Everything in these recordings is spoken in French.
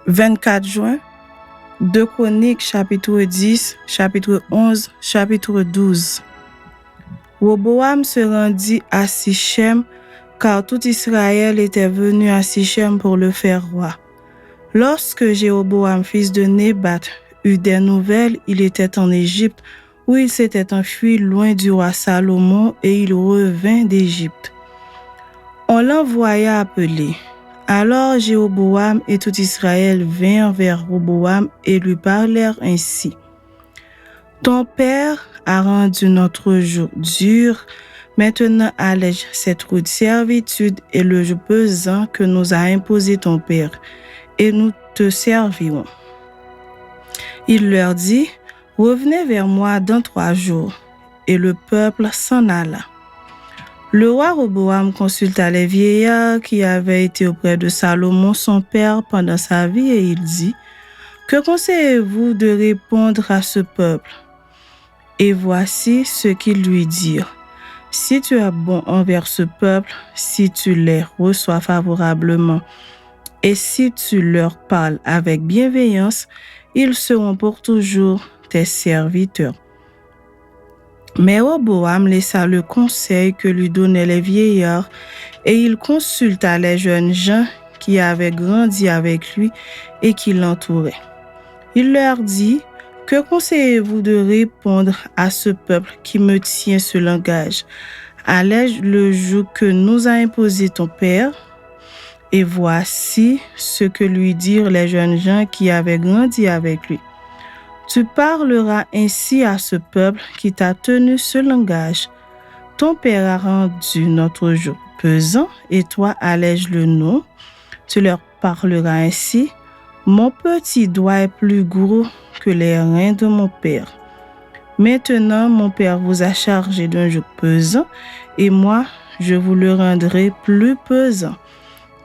24 juin, 2 Chroniques, chapitre 10, chapitre 11, chapitre 12. Roboam se rendit à Sichem, car tout Israël était venu à Sichem pour le faire roi. Lorsque Jéroboam, fils de Nébat, eut des nouvelles, il était en Égypte, où il s'était enfui loin du roi Salomon, et il revint d'Égypte. On l'envoya appeler. Alors Jéroboam et tout Israël vinrent vers Roboam et lui parlèrent ainsi. Ton père a rendu notre joug dur, maintenant allège cette roue de servitude et le joug pesant que nous a imposé ton père, et nous te servirons. Il leur dit, revenez vers moi dans 3 jours. Et le peuple s'en alla. Le roi Roboam consulta les vieillards qui avaient été auprès de Salomon son père pendant sa vie et il dit, que conseillez-vous de répondre à ce peuple? Et voici ce qu'ils lui dirent. Si tu es bon envers ce peuple, si tu les reçois favorablement, et si tu leur parles avec bienveillance, ils seront pour toujours tes serviteurs. Mais Roboam laissa le conseil que lui donnaient les vieillards, et il consulta les jeunes gens qui avaient grandi avec lui et qui l'entouraient. Il leur dit, que conseillez-vous de répondre à ce peuple qui me tient ce langage? Allège le joug que nous a imposé ton père. Et voici ce que lui dirent les jeunes gens qui avaient grandi avec lui. Tu parleras ainsi à ce peuple qui t'a tenu ce langage. Ton père a rendu notre joug pesant et toi allège le nom. Tu leur parleras ainsi. Mon petit doigt est plus gros que les reins de mon père. Maintenant, mon père vous a chargé d'un joug pesant et moi, je vous le rendrai plus pesant.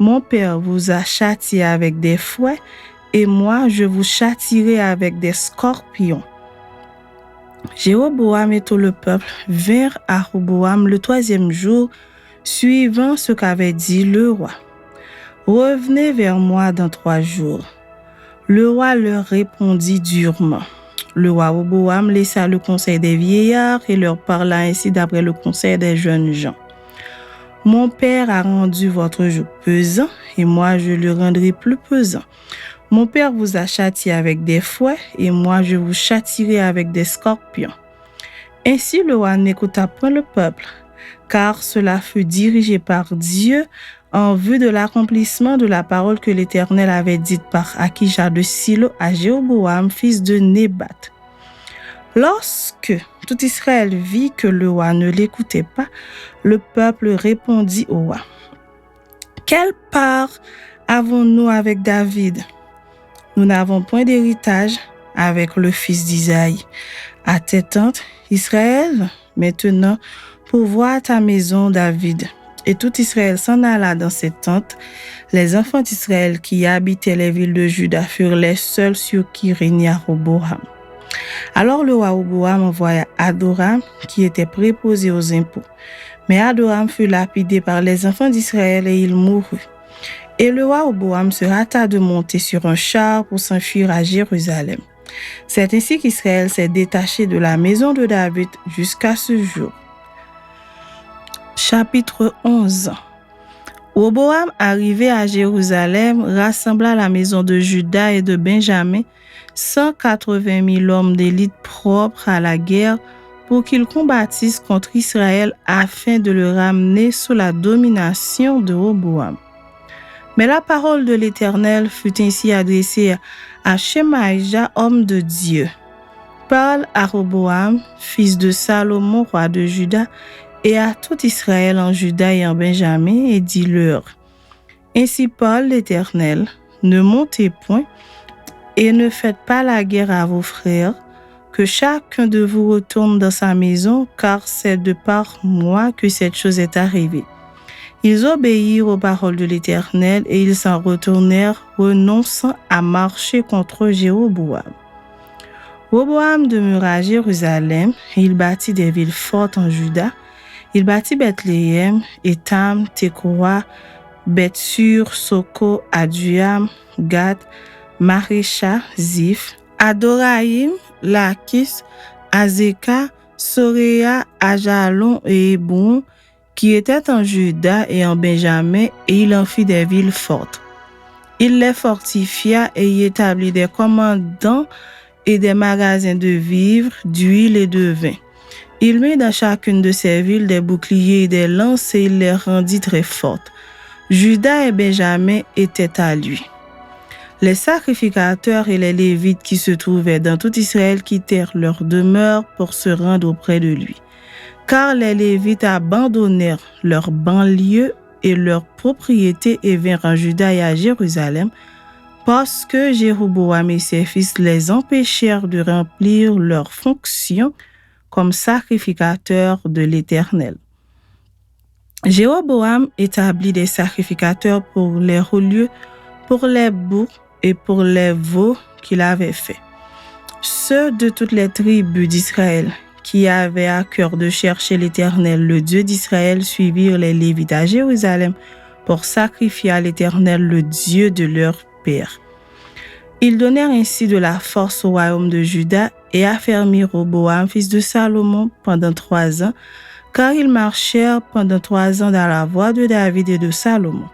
Mon père vous a châtié avec des fouets et moi, je vous châtierai avec des scorpions. Jéroboam et tout le peuple vinrent à Roboam le 3e jour, suivant ce qu'avait dit le roi. Revenez vers moi dans 3 jours. Le roi leur répondit durement. Le roi Roboam laissa le conseil des vieillards et leur parla ainsi d'après le conseil des jeunes gens. Mon père a rendu votre joug pesant et moi je le rendrai plus pesant. Mon père vous a châtié avec des fouets et moi je vous châtierai avec des scorpions. Ainsi le roi n'écouta point le peuple, car cela fut dirigé par Dieu en vue de l'accomplissement de la parole que l'Éternel avait dite par Akija de Silo à Jéroboam, fils de Nébat. Lorsque tout Israël vit que le roi ne l'écoutait pas, le peuple répondit au roi. Quelle part avons-nous avec David? Nous n'avons point d'héritage avec le fils d'Isaïe. À tes tentes, Israël, maintenant, pourvois ta maison, David. Et tout Israël s'en alla dans ses tentes. Les enfants d'Israël qui habitaient les villes de Juda furent les seuls sur qui régna Roboam. Alors le roi Roboam envoya Adoram, qui était préposé aux impôts. Mais Adoram fut lapidé par les enfants d'Israël et il mourut. Et le roi Roboam se hâta de monter sur un char pour s'enfuir à Jérusalem. C'est ainsi qu'Israël s'est détaché de la maison de David jusqu'à ce jour. Chapitre 11. Roboam, arrivé à Jérusalem, rassembla la maison de Juda et de Benjamin, 180 000 hommes d'élite propres à la guerre, pour qu'ils combattissent contre Israël afin de le ramener sous la domination de Roboam. Mais la parole de l'Éternel fut ainsi adressée à Shemaïja, homme de Dieu. Parle à Roboam, fils de Salomon, roi de Juda, et à tout Israël en Juda et en Benjamin, et dis-leur, ainsi parle l'Éternel, ne montez point, et ne faites pas la guerre à vos frères, que chacun de vous retourne dans sa maison, car c'est de par moi que cette chose est arrivée. Ils obéirent aux paroles de l'Éternel et ils s'en retournèrent, renonçant à marcher contre Jéroboam. Roboam demeura à Jérusalem et il bâtit des villes fortes en Juda. Il bâtit Bethléem, Étam, Tekoa, Beth-Sur, Soko, Adulam, Gath, Marécha, Ziph, Adoraïm, Lakis, Azeka, Soréa, Ajalon et Hébron, qui étaient en Juda et en Benjamin, et il en fit des villes fortes. Il les fortifia et y établit des commandants et des magasins de vivres, d'huile et de vin. Il mit dans chacune de ces villes des boucliers et des lances et il les rendit très fortes. Juda et Benjamin étaient à lui. Les sacrificateurs et les Lévites qui se trouvaient dans tout Israël quittèrent leur demeure pour se rendre auprès de lui. Car les Lévites abandonnèrent leurs banlieues et leurs propriétés et vinrent en Juda et à Jérusalem, parce que Jéroboam et ses fils les empêchèrent de remplir leurs fonctions comme sacrificateurs de l'Éternel. Jéroboam établit des sacrificateurs pour les hauts lieux, pour les boucs et pour les veaux qu'il avait faits. Ceux de toutes les tribus d'Israël qui avaient à cœur de chercher l'Éternel, le Dieu d'Israël, suivirent les Lévites à Jérusalem pour sacrifier à l'Éternel, le Dieu de leur père. Ils donnèrent ainsi de la force au royaume de Juda et affermirent Roboam, fils de Salomon, pendant 3 ans, car ils marchèrent pendant 3 ans dans la voie de David et de Salomon.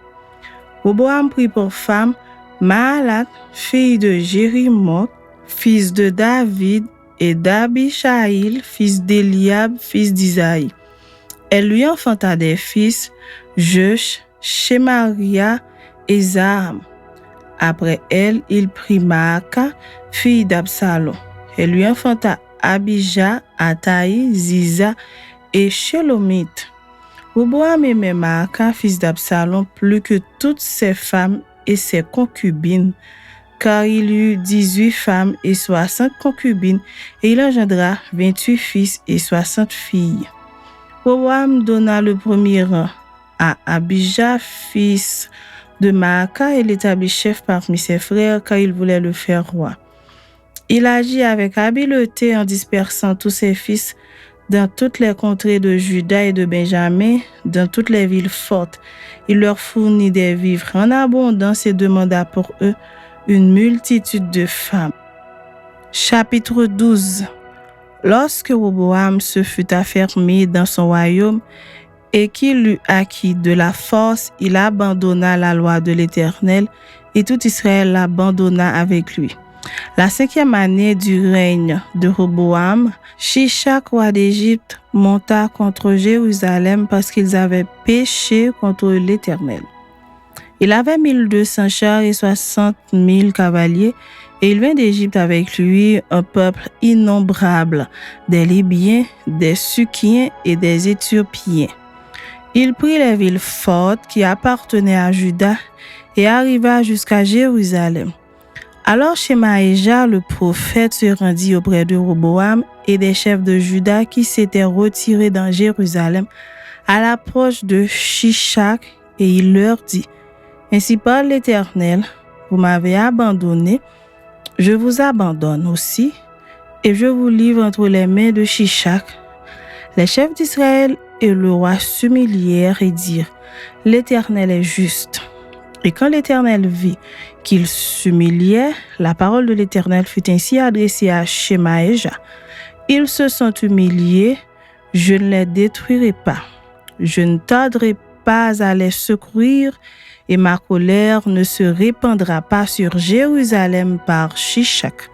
Roboam prit pour femme Mahalat, fille de Jérimoth, fils de David, et d'Abishaïl, fils d'Eliab, fils d'Isaïe. Elle lui enfanta des fils, Jeush, Shemaria et Zaham. Après elle, il prit Maaka, fille d'Absalom. Elle lui enfanta Abijah, Ataï, Ziza et Shelomith. Roboam aimait Maaka, fils d'Absalom, plus que toutes ses femmes et ses concubines, car il eut 18 femmes et 60 concubines, et il engendra 28 fils et 60 filles. Roboam donna le premier rang à Abijah, fils de Maaka, et l'établit chef parmi ses frères, car il voulait le faire roi. Il agit avec habileté en dispersant tous ses fils dans toutes les contrées de Juda et de Benjamin, dans toutes les villes fortes. Il leur fournit des vivres en abondance et demanda pour eux une multitude de femmes. Chapitre 12. Lorsque Roboam se fut affermi dans son royaume et qu'il eut acquis de la force, il abandonna la loi de l'Éternel et tout Israël l'abandonna avec lui. La 5e année du règne de Roboam, Shishak, roi d'Égypte, monta contre Jérusalem parce qu'ils avaient péché contre l'Éternel. Il avait 1200 chars et 60 000 cavaliers, et il vint d'Égypte avec lui un peuple innombrable, des Libyens, des Sukkiens et des Éthiopiens. Il prit les villes fortes qui appartenaient à Juda et arriva jusqu'à Jérusalem. Alors Shemaéja, le prophète, se rendit auprès de Roboam et des chefs de Juda qui s'étaient retirés dans Jérusalem à l'approche de Shishak, et il leur dit: Ainsi parle l'Éternel, vous m'avez abandonné, je vous abandonne aussi, et je vous livre entre les mains de Shishak. Les chefs d'Israël et le roi s'humilièrent et dirent: L'Éternel est juste. Et quand l'Éternel vit qu'ils s'humiliaient, la parole de l'Éternel fut ainsi adressée à Shemaéja: Ils se sont humiliés, je ne les détruirai pas. Je ne tarderai pas à les secourir, et ma colère ne se répandra pas sur Jérusalem par Shishak.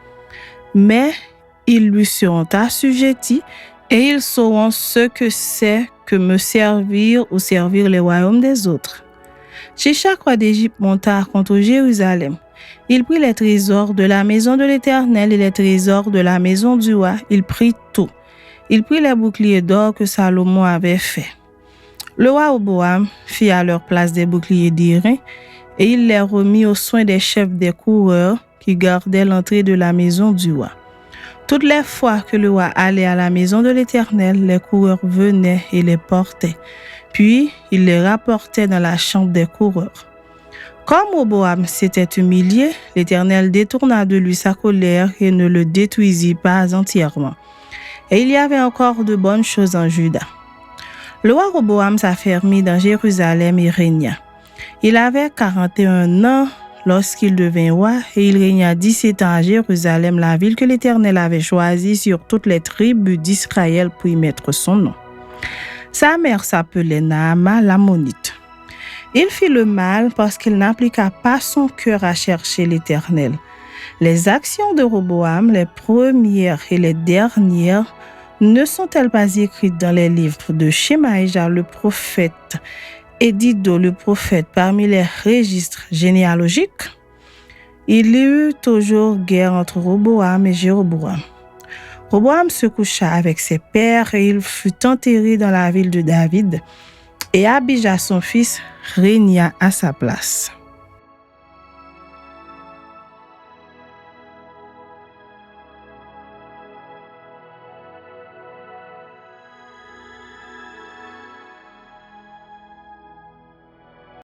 Mais ils lui seront assujettis, et ils sauront ce que c'est que me servir ou servir les royaumes des autres. Shishak, roi d'Égypte, monta contre Jérusalem. Il prit les trésors de la maison de l'Éternel et les trésors de la maison du roi. Il prit tout. Il prit les boucliers d'or que Salomon avait faits. Le roi Roboam fit à leur place des boucliers d'airain, et il les remit aux soins des chefs des coureurs qui gardaient l'entrée de la maison du roi. Toutes les fois que le roi allait à la maison de l'Éternel, les coureurs venaient et les portaient. Puis il les rapportait dans la chambre des coureurs. Comme Roboam s'était humilié, l'Éternel détourna de lui sa colère et ne le détruisit pas entièrement. Et il y avait encore de bonnes choses en Juda. Le roi Roboam s'affermit dans Jérusalem et régna. Il avait 41 ans lorsqu'il devint roi, et il régna 17 ans à Jérusalem, la ville que l'Éternel avait choisie sur toutes les tribus d'Israël pour y mettre son nom. Sa mère s'appelait Naama l'Ammonite. Il fit le mal parce qu'il n'appliqua pas son cœur à chercher l'Éternel. Les actions de Roboam, les premières et les dernières, ne sont-elles pas écrites dans les livres de Shemaïja le prophète et d'Iddo le prophète parmi les registres généalogiques? Il y eut toujours guerre entre Roboam et Jéroboam. Roboam se coucha avec ses pères et il fut enterré dans la ville de David, et Abija son fils régna à sa place.